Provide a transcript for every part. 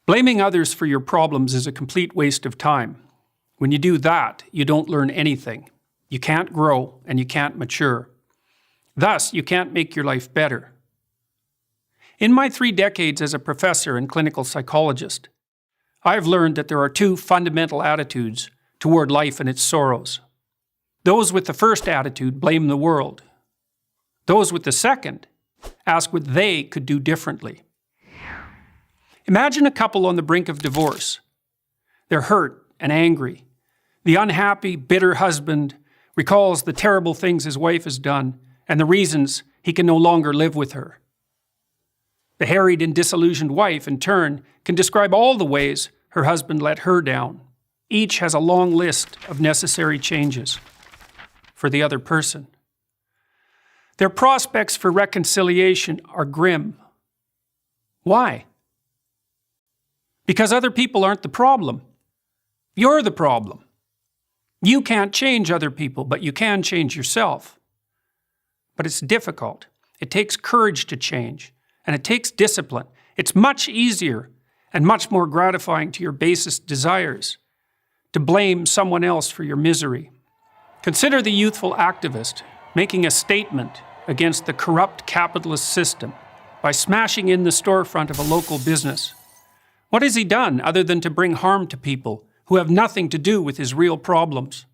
Blaming others for your problems is a complete waste of time. When you do that, you don't learn anything. You can't grow and you can't mature. Thus, you can't make your life better. In my 3 decades as a professor and clinical psychologist, I've learned that there are 2 fundamental attitudes toward life and its sorrows. Those with the first attitude blame the world. Those with the second ask what they could do differently. Imagine a couple on the brink of divorce. They're hurt and angry. The unhappy, bitter husband recalls the terrible things his wife has done and the reasons he can no longer live with her. The harried and disillusioned wife, in turn, can describe all the ways her husband let her down. Each has a long list of necessary changes for the other person. Their prospects for reconciliation are grim. Why? Because other people aren't the problem. You're the problem. You can't change other people, but you can change yourself. But it's difficult. It takes courage to change, and it takes discipline. It's much easier and much more gratifying to your basest desires to blame someone else for your misery. Consider the youthful activist making a statement against the corrupt capitalist system by smashing in the storefront of a local business. What has he done other than to bring harm to people who have nothing to do with his real problems?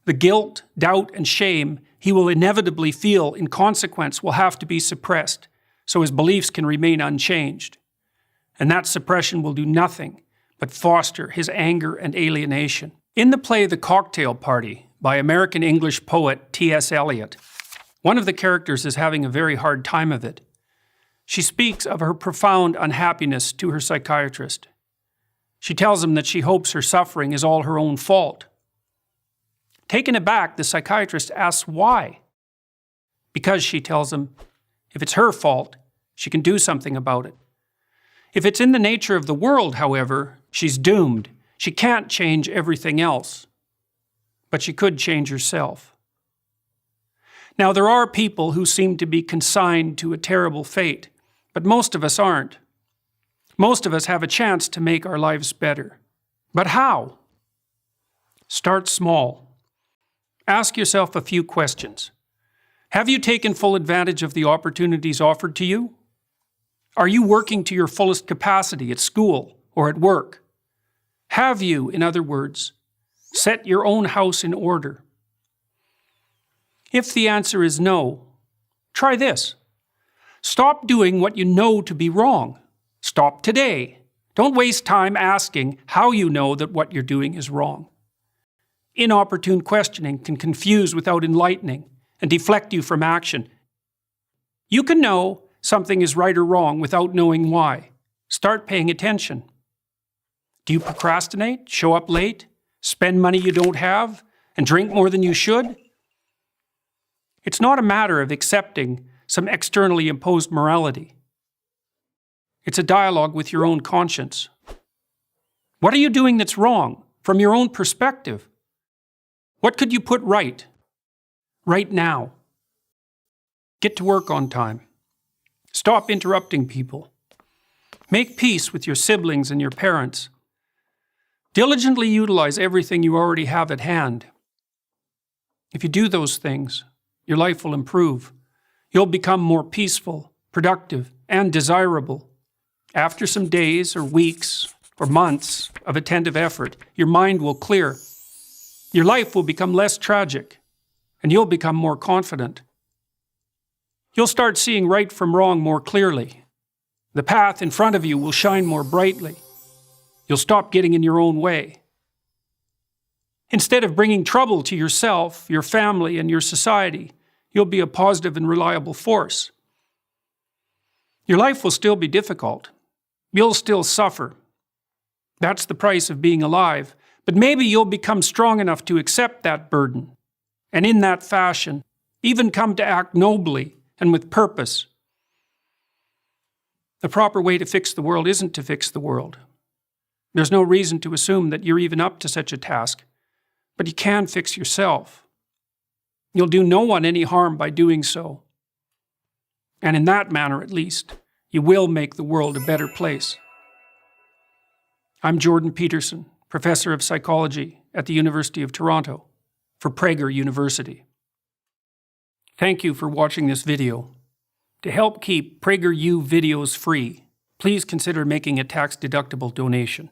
The guilt, doubt, and shame he will inevitably feel in consequence will have to be suppressed so his beliefs can remain unchanged. And that suppression will do nothing but foster his anger and alienation. In the play The Cocktail Party by American English poet T.S. Eliot, one of the characters is having a very hard time of it. She speaks of her profound unhappiness to her psychiatrist. She tells him that she hopes her suffering is all her own fault. Taken aback, the psychiatrist asks why. Because, she tells him, if it's her fault, she can do something about it. If it's in the nature of the world, however, she's doomed. She can't change everything else. But she could change herself. Now, there are people who seem to be consigned to a terrible fate, but most of us aren't. Most of us have a chance to make our lives better. But how? Start small. Ask yourself a few questions. Have you taken full advantage of the opportunities offered to you? Are you working to your fullest capacity at school or at work? Have you, in other words, set your own house in order? If the answer is no, try this. Stop doing what you know to be wrong. Stop today. Don't waste time asking how you know that what you're doing is wrong. Inopportune questioning can confuse without enlightening and deflect you from action. You can know something is right or wrong without knowing why. Start paying attention. Do you procrastinate, show up late, spend money you don't have, and drink more than you should? It's not a matter of accepting some externally imposed morality. It's a dialogue with your own conscience. What are you doing that's wrong from your own perspective? What could you put right now? Get to work on time. Stop interrupting people. Make peace with your siblings and your parents. Diligently utilize everything you already have at hand. If you do those things, your life will improve. You'll become more peaceful, productive, and desirable. After some days or weeks or months of attentive effort, your mind will clear. Your life will become less tragic, and you'll become more confident. You'll start seeing right from wrong more clearly. The path in front of you will shine more brightly. You'll stop getting in your own way. Instead of bringing trouble to yourself, your family, and your society, you'll be a positive and reliable force. Your life will still be difficult. You'll still suffer. That's the price of being alive. But maybe you'll become strong enough to accept that burden, and in that fashion, even come to act nobly and with purpose. The proper way to fix the world isn't to fix the world. There's no reason to assume that you're even up to such a task, but you can fix yourself. You'll do no one any harm by doing so. And in that manner, at least, you will make the world a better place. I'm Jordan Peterson, Professor of Psychology at the University of Toronto for Prager University. Thank you for watching this video. To help keep PragerU videos free, please consider making a tax-deductible donation.